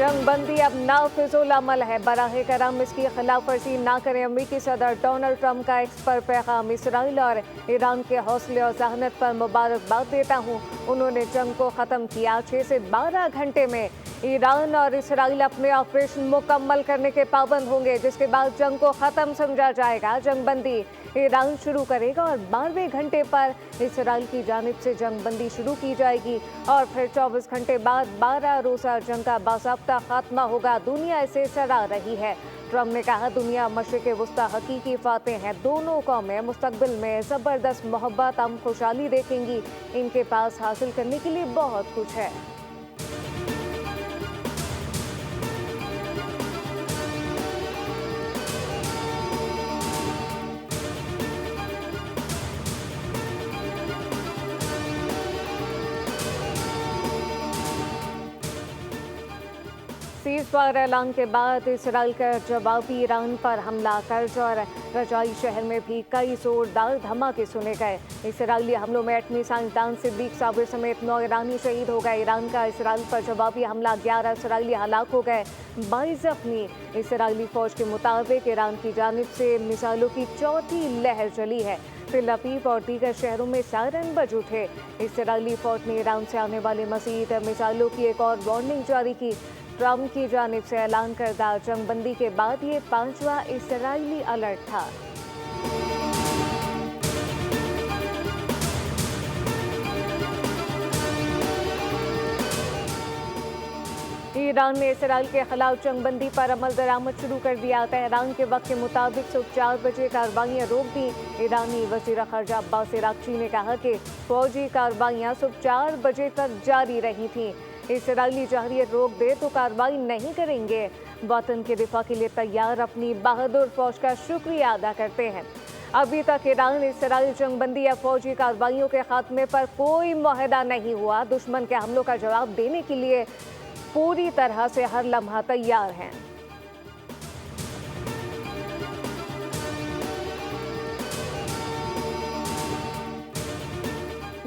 जंग बंदी अब नाफिजुल अमल है, बराह करम इसकी खिलाफ वर्जी ना करें। अमेरिकी सदर डोनाल्ड ट्रंप का एक्स पर पैगाम। इसराइल और ईरान के हौसले और जहनत पर मुबारकबाद देता हूँ, उन्होंने जंग को ख़त्म किया। 6 से 12 घंटे में ईरान और इसराइल अपने ऑपरेशन मुकम्मल करने के पाबंद होंगे, जिसके बाद जंग को ख़त्म समझा जाएगा। जंग बंदी ईरान शुरू करेगा और 12वें घंटे पर इसराइल की जानिब से जंग बंदी शुरू की जाएगी और फिर 24 घंटे बाद 12 रोज़ा जंग का बाज़ाब्ता खात्मा होगा। दुनिया इसे सराह रही है। ट्रंप ने कहा, दुनिया मशरिक़ वुस्ता हकीकी फातेह हैं। दोनों कौमें मुस्तकबिल में ज़बरदस्त मोहब्बत हम खुशहाली देखेंगी। इनके पास हासिल करने के लिए बहुत कुछ है। सीज़ फायर ऐलान के बाद इसराइल का जवाबी ईरान पर हमला। कर्ज और रजाई शहर में भी कई जोरदार धमाके सुने गए। इसराइली हमलों में एटमी साइंसदान सिद्दीक साबिर समेत 9 ईरानी शहीद हो गए। ईरान का इसराइल पर जवाबी हमला, 11 इसराइली हलाक हो गए, 22 जख्मी। इसराइली फौज के मुताबिक ईरान की जानिब से मिसाइलों की चौथी लहर चली है। तेल अवीव और दीगर शहरों में सायरन बज उठे। इसराइली फौज ने ईरान से आने वाले मज़ीद मिसाइलों की एक और वार्निंग जारी की। ट्रंप की जानिब से ऐलान करदा जंग बंदी के बाद ये 5वां इसराइली अलर्ट था। ईरान ने इसराइल के खिलाफ जंग बंदी पर अमल दरामद शुरू कर दिया। तेहरान के वक्त के मुताबिक सुबह 4 बजे कार्रवाइयाँ रोक दी। ईरानी वज़ीर ख़ारजा अब्बास अराग़ची ने कहा कि फौजी कार्रवाइयाँ सुबह 4 बजे तक जारी रही थीं। इसराइली जहरियत रोक दे तो कार्रवाई नहीं करेंगे। वतन के दिफा के लिए तैयार अपनी बहादुर फौज का शुक्रिया अदा करते हैं। अभी तक ईरान इसराइल जंग बंदी या फौजी कार्रवाइयों के खात्मे पर कोई मुआहदा नहीं हुआ। दुश्मन के हमलों का जवाब देने के लिए पूरी तरह से हर लम्हा तैयार हैं।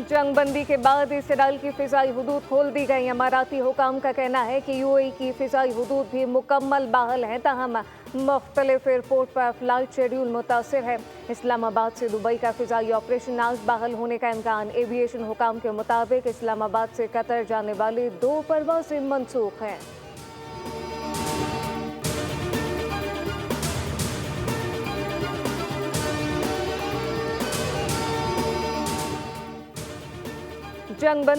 जंग बंदी के बाद इसराइल की फ़िज़ाई हुदूद खोल दी गई। इमाराती हुकाम का कहना है कि यूएई की फ़िज़ाई हुदूद भी मुकम्मल बहाल है, तहम मुख्तलिफ एयरपोर्ट पर फ़्लाइट शेड्यूल मुतासिर है। इस्लामाबाद से दुबई का फ़िज़ाई ऑपरेशन आज बहाल होने का इम्कान। एविएशन हुकाम के मुताबिक इस्लामाबाद से कतर जाने वाली 2 परवाज़ें मनसूख हैं। जंग